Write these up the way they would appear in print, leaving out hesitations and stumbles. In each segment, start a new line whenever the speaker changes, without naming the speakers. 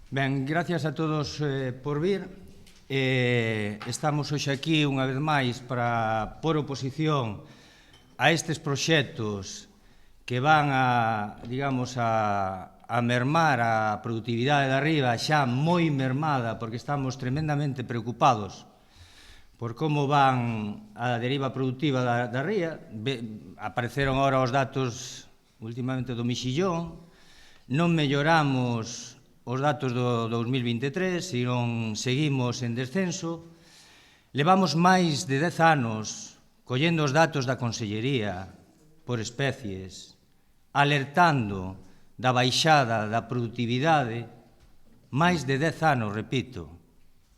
Ben, gracias a todos por vir. Estamos hoxe aquí unha vez máis para pôr oposición a estes proxectos que van a, digamos, a mermar a productividade da riba, xa moi mermada, porque estamos tremendamente preocupados por como van a deriva productiva da ría. Apareceron agora os datos últimamente do mexillón, non melloramos os datos do 2023, sino seguimos en descenso. Levamos máis de 10 anos collendo os datos da Consellería por especies, alertando da baixada da productividade, máis de 10 anos, repito,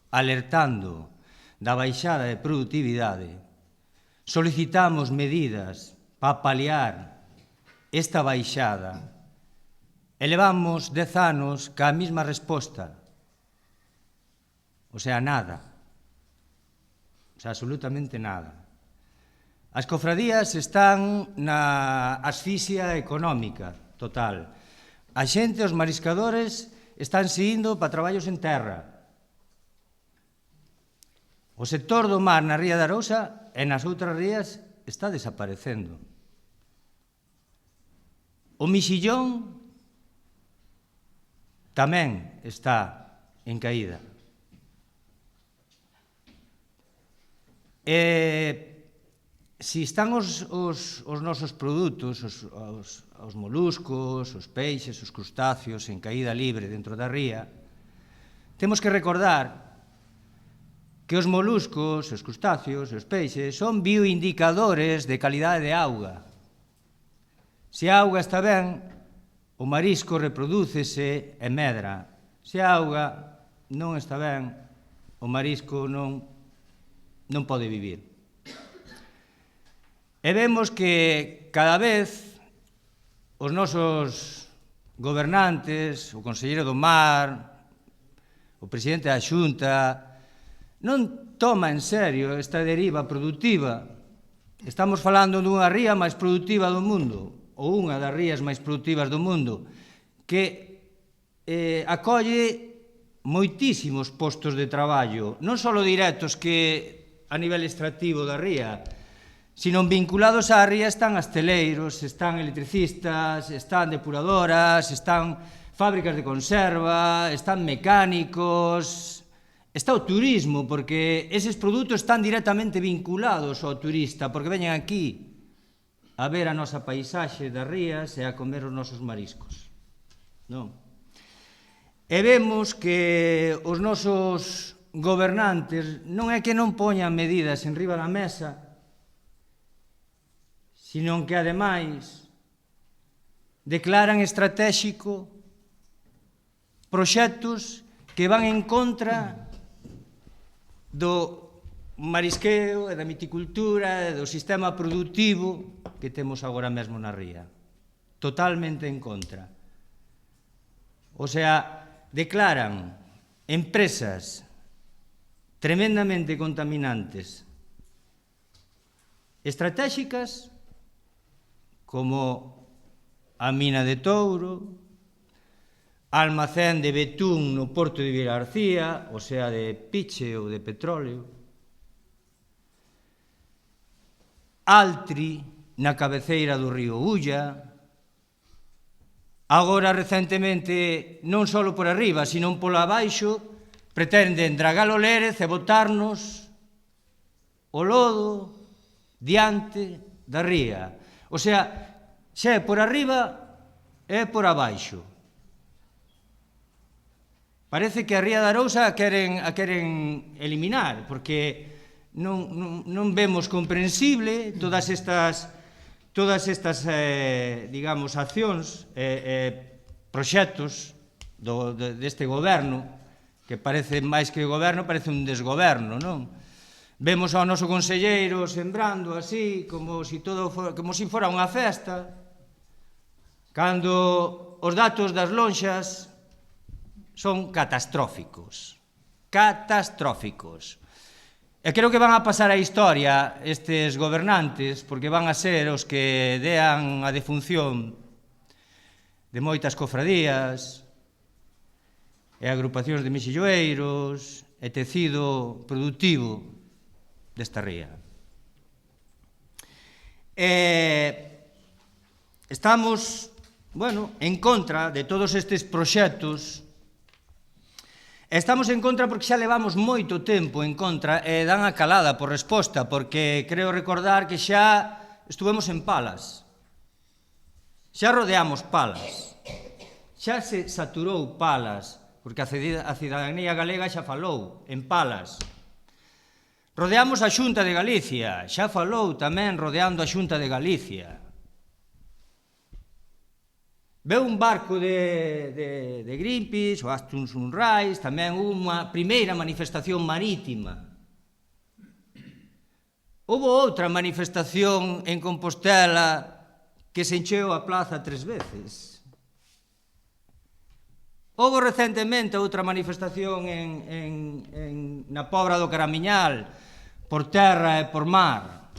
alertando da baixada de productividade. Solicitamos medidas para paliar esta baixada e levamos 10 anos ca mesma resposta, o sea, nada, o sea, absolutamente nada. As cofradías están na asfixia económica total. A xente, os mariscadores, están indo para traballos en terra. O sector do mar na ría de Arousa e nas outras rías está desaparecendo. O mexillón tamén está en caída. Se están os nosos produtos, os moluscos, os peixes, os crustáceos en caída libre dentro da ría, temos que recordar que os moluscos, os crustáceos, os peixes son bioindicadores de calidade de auga. Se a auga está ben, o marisco reprodúcese e medra. Se a auga non está ben, o marisco non pode vivir. E vemos que cada vez os nosos gobernantes, o conselleiro do mar, o presidente da Xunta, non toma en serio esta deriva productiva. Estamos falando dunha ría máis productiva do mundo, ou unha das rías máis productivas do mundo, que acolle moitísimos postos de traballo, non só directos que a nivel extractivo da ría, sino vinculados á ría están asteleiros, están electricistas, están depuradoras, están fábricas de conserva, están mecánicos, está o turismo, porque eses produtos están directamente vinculados ao turista, porque veñen aquí a ver a nosa paisaxe das rías e a comer os nosos mariscos. Non? E vemos que os nosos gobernantes non é que non poñan medidas en riba da mesa, sino que, ademais, declaran estratéxico proxectos que van en contra do marisqueo e da miticultura e do sistema productivo que temos agora mesmo na ría. Totalmente en contra. O sea, declaran empresas tremendamente contaminantes, estratéxicas, como a mina de Touro, almacén de betún no porto de Vilagarcía, o sea, de piche ou de petróleo, Altri na cabeceira do río Ulla, agora recentemente, non só por arriba, sino pola abaixo, pretenden dragalo Lérez e botarnos o lodo diante da ría. O sea, xa é por arriba e por abaixo. Parece que a ría de Arousa a queren eliminar, porque non vemos comprensible todas estas digamos, accións e proxectos deste goberno, que parece máis que goberno, parece un desgoberno, non? Vemos ao noso conselleiro sembrando así, como se fora unha festa, cando os datos das lonxas son catastróficos. Catastróficos. E creo que van a pasar a historia estes gobernantes, porque van a ser os que dean a defunción de moitas cofradías, e agrupacións de mexilloeiros e tecido productivo desta ría. Estamos, en contra de todos estes proxectos. Estamos en contra porque xa levamos moito tempo en contra e dan a calada por resposta, porque creo recordar que xa estuvemos en Palas, xa rodeamos Palas, xa se saturou Palas, porque a cidadanía galega xa falou en Palas. Rodeamos a Xunta de Galicia, xa falou tamén rodeando a Xunta de Galicia. Veu un barco de Greenpeace, o Aston Sunrise, tamén unha primeira manifestación marítima. Houve outra manifestación en Compostela que se encheu a plaza 3 veces. Houve recentemente outra manifestación na Pobra do Caramiñal, por terra e por mar.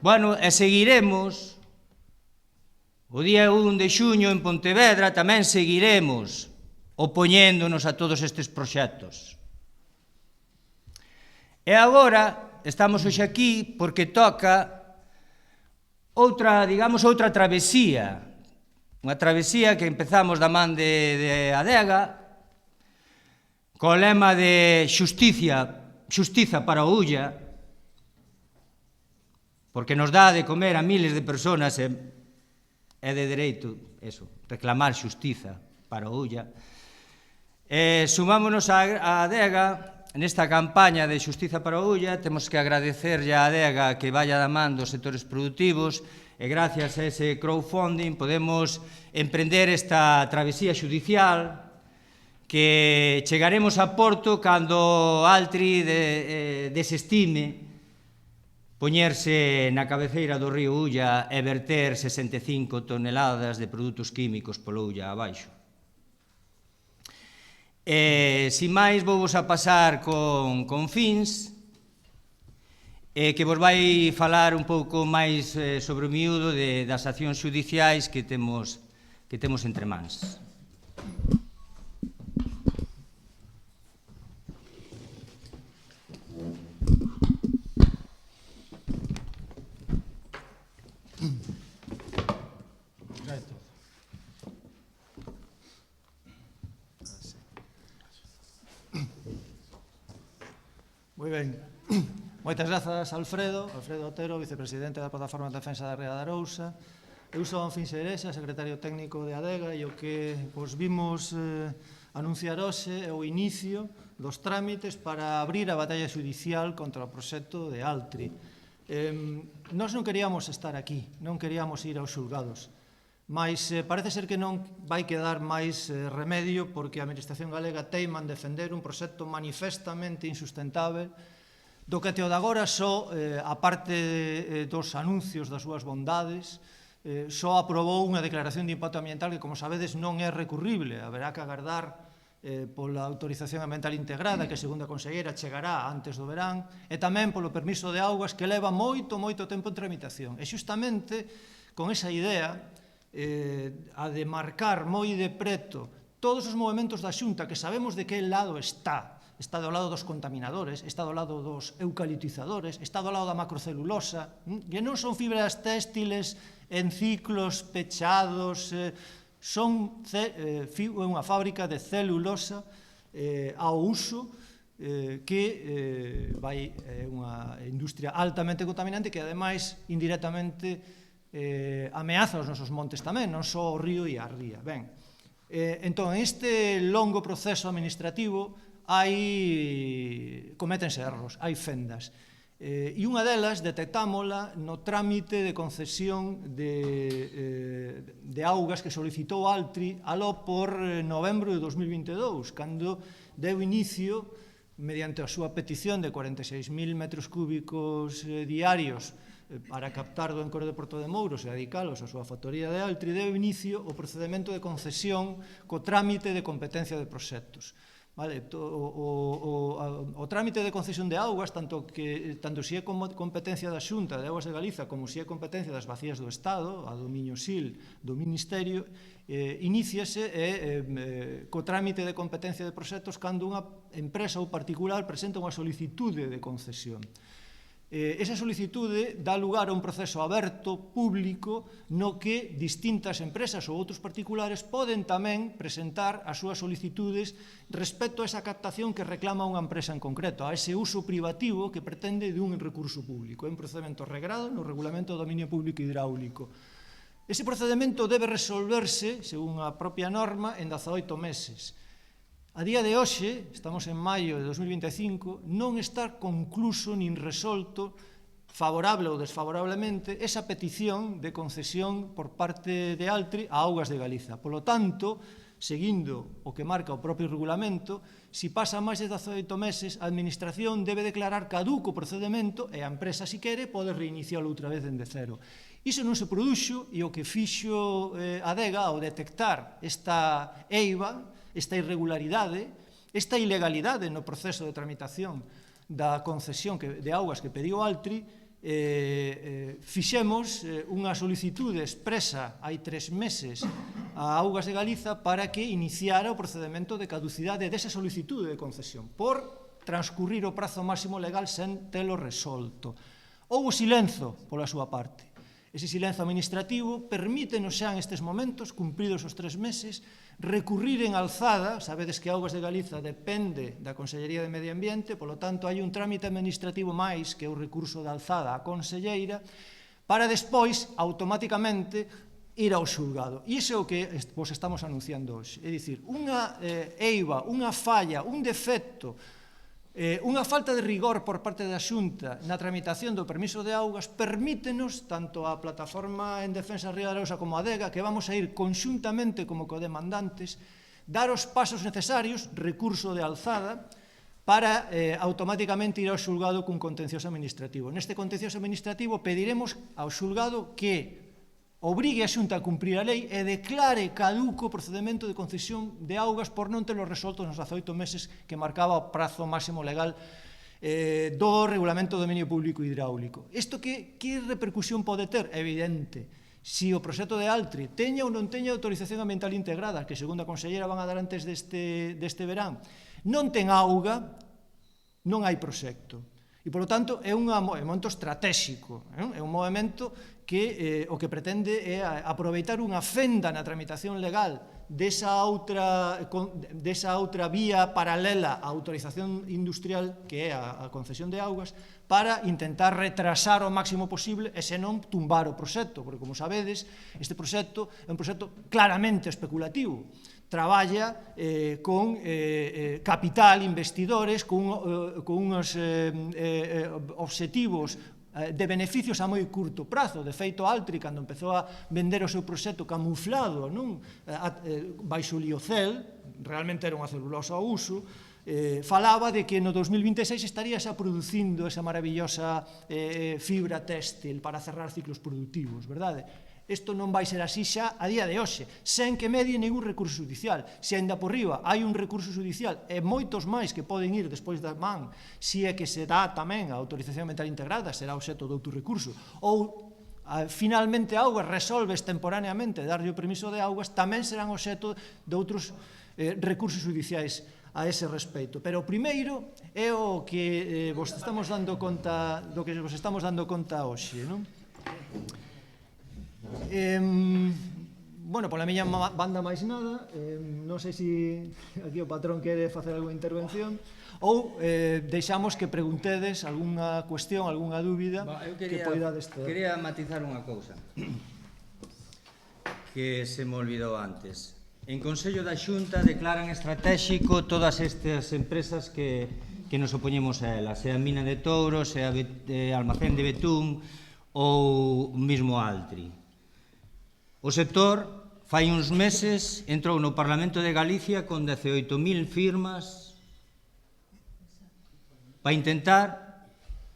E seguiremos. O día 1 de xuño en Pontevedra tamén seguiremos opoñéndonos a todos estes proxectos. E agora estamos hoxe aquí porque toca outra travesía, unha travesía que empezamos da man de Adega, co lema de xustiza para o Ulla, porque nos dá de comer a miles de personas e é de dereito, reclamar xustiza para o Ulla. Sumámonos á Adega nesta campaña de xustiza para o Ulla. Temos que agradecerlle á Adega que vaya da man dos sectores productivos e gracias a ese crowdfunding podemos emprender esta travesía xudicial que chegaremos a Porto cando Altri desestime poñerse na cabeceira do río Ulla e verter 65 toneladas de produtos químicos polo Ulla abaixo. Sin máis, vouvos a pasar con Fins, que vos vai falar un pouco máis sobre o miúdo das accións xudiciais que temos entre mans.
Moi ben. Moitas grazas, Alfredo Otero, vicepresidente da Plataforma de Defensa da Ría de Arousa. Eu son Fins Erexa, secretario técnico de Adega, e o que vos vimos anunciar hoxe é o inicio dos trámites para abrir a batalla xudicial contra o proxecto de Altri. Nós non queríamos estar aquí, non queríamos ir aos xulgados, mas parece ser que non vai quedar máis remedio porque a Administración galega teima en defender un proxecto manifestamente insustentável do que até o de agora só, a parte dos anuncios das súas bondades, só aprobou unha declaración de impacto ambiental que, como sabedes, non é recurrible. Haberá que agardar pola autorización ambiental integrada que, segundo a conselleira, chegará antes do verán, e tamén polo permiso de augas que leva moito tempo en tramitación. E xustamente con esa idea a de marcar moi de preto todos os movementos da Xunta, que sabemos de que lado está do lado dos contaminadores, está do lado dos eucaliptizadores, está do lado da macrocelulosa, que non son fibras téxtiles en ciclos pechados, son unha fábrica de celulosa ao uso que vai unha industria altamente contaminante que, ademais, indirectamente ameaza os nosos montes tamén, non só o río e a ría. Ben, entón, este longo proceso administrativo cométense erros, hai fendas. E unha delas detectámola no trámite de concesión de augas que solicitou Altri aló por novembro de 2022, cando deu inicio, mediante a súa petición de 46.000 metros cúbicos diarios para captar do encoro de Porto de Mouros e dedicalos á súa factoría de Altri, deu inicio o procedemento de concesión co trámite de competencia de proxectos. Vale, o trámite de concesión de augas, tanto se é competencia da Xunta de Augas de Galiza como se é competencia das Bacías do Estado, a dominio SIL do Ministerio, iníciase co trámite de competencia de proxectos cando unha empresa ou particular presenta unha solicitude de concesión. Esa solicitude dá lugar a un proceso aberto, público, no que distintas empresas ou outros particulares poden tamén presentar as súas solicitudes respecto a esa captación que reclama unha empresa en concreto, a ese uso privativo que pretende dun recurso público. É un procedimento regrado no Regulamento do Dominio Público Hidráulico. Ese procedimento debe resolverse, según a propia norma, en 18 meses. A día de hoxe, estamos en maio de 2025, non está concluso nin resolto, favorable ou desfavorablemente, esa petición de concesión por parte de Altri a Augas de Galiza. Polo tanto, seguindo o que marca o propio regulamento, se pasa máis de 18 meses, a Administración debe declarar caduco o procedimento e a empresa, se quere, pode reiniciálo outra vez dende cero. Iso non se produxo e o que fixo a Adega ao detectar esta eiva, esta irregularidade, esta ilegalidade no proceso de tramitación da concesión de augas que pediu Altri, fixemos unha solicitude expresa hai 3 meses a Augas de Galiza para que iniciara o procedimento de caducidade desa solicitude de concesión por transcurrir o prazo máximo legal sen telo resolto. Houbo silenzo pola súa parte. Ese silenzo administrativo permítenos xa en estes momentos, cumpridos os 3 meses, recurrir en alzada. Sabedes que Augas de Galiza depende da Consellería de Medio Ambiente, polo tanto, hai un trámite administrativo máis que o recurso de alzada á Conselleira, para despois, automáticamente, ir ao xulgado. E iso é o que vos estamos anunciando hoxe. É dicir, unha eiva, unha falla, un defecto, unha falta de rigor por parte da Xunta na tramitación do permiso de augas permítenos, tanto a Plataforma en Defensa da Ría de Arousa como a Adega, que vamos a ir conxuntamente como codemandantes, dar os pasos necesarios, recurso de alzada, para automáticamente ir ao xulgado cun contencioso administrativo. Neste contencioso administrativo pediremos ao xulgado que obrigue a Xunta a cumprir a lei e declare caduco o procedimento de concesión de augas por non telo resolto nos 18 meses que marcaba o prazo máximo legal do Regulamento do Dominio Público Hidráulico. Isto que repercusión pode ter? É evidente. Si o proxecto de Altri teña ou non teña autorización ambiental integrada, que segundo a conselleira van a dar antes deste verán, non ten auga, non hai proxecto. E, polo tanto, é un movimento estratégico, é un movimento que o que pretende é aproveitar unha fenda na tramitación legal desa outra vía paralela á autorización industrial que é a concesión de augas para intentar retrasar o máximo posible e senón tumbar o proxecto, porque, como sabedes, este proxecto é un proxecto claramente especulativo. Traballa con capital, investidores, con uns obxectivos de beneficios a moi curto prazo. De feito, Altri, cando empezou a vender o seu proxecto camuflado baixo o liocel, realmente era unha celulosa ao uso, falaba de que no 2026 estaría xa producindo esa maravillosa fibra téxtil para cerrar ciclos productivos, verdade? Isto non vai ser así xa a día de hoxe, sen que medie ningún recurso judicial. Se ainda por riba hai un recurso judicial e moitos máis que poden ir despois da man, se é que se dá tamén a autorización ambiental integrada, será obxecto de outro recurso, ou finalmente Augas resolve extemporaneamente darlle o permiso de augas, tamén serán obxecto de outros recursos judiciais a ese respecto. Pero o primeiro é o que vos estamos dando conta hoxe, non? Bueno, pola miña banda máis nada, non sei se aquí o patrón quere facer algunha intervención ou deixamos que preguntedes algunha cuestión, algunha dúbida que poidades ter.
Quería matizar unha cousa que se me olvidou antes. En Consello da Xunta declaran estratégico todas estas empresas que nos opoñemos a elas, sea a Mina de Touro, sea Almacén de Betún ou mesmo Altri. O sector, fai uns meses, entrou no Parlamento de Galicia con 18.000 firmas para intentar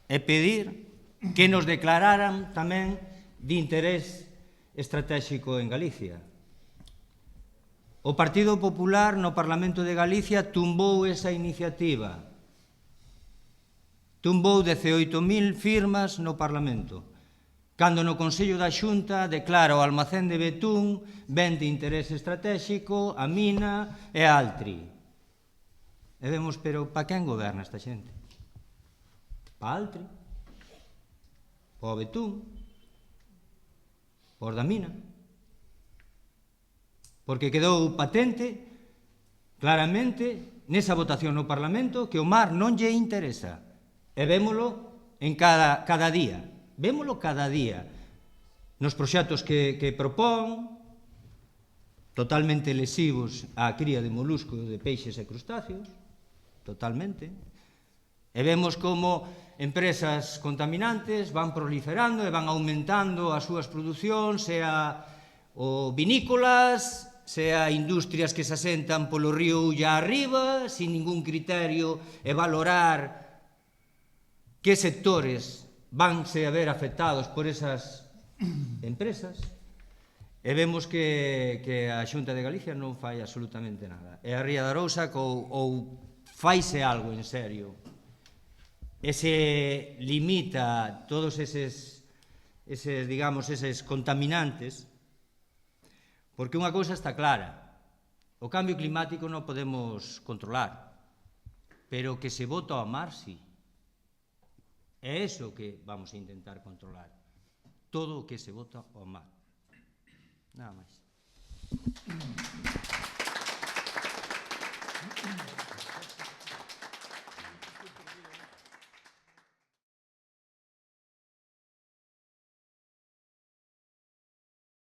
e pedir que nos declararan tamén de interés estratégico en Galicia. O Partido Popular no Parlamento de Galicia tumbou esa iniciativa. Tumbou 18.000 firmas no Parlamento, cando no Consello da Xunta declara o almacén de Betún ben de interese estratégico, a mina e a Altri. E vemos, pero pa quen goberna esta xente? Pa Altri? Pa o Betún? Pa os da mina? Porque quedou patente, claramente, nesa votación no Parlamento, que o mar non lle interesa. E vémolo en cada día. Vémolo cada día. Nos proxectos que propón, totalmente lesivos á cría de moluscos, de peixes e crustáceos, totalmente. E vemos como empresas contaminantes van proliferando e van aumentando as súas producións, sea o vinícolas, sea industrias que se asentan polo río Ulla arriba, sin ningún criterio e valorar que sectores vanse a ver afectados por esas empresas. E vemos que a Xunta de Galicia non fai absolutamente nada. E a Ría de Arousa ou faise algo en serio. E se limita todos eses contaminantes, porque unha cousa está clara, o cambio climático non podemos controlar, pero que se bota ao mar, sí. É iso que vamos a intentar controlar. Todo o que se bota ao mar. Nada máis.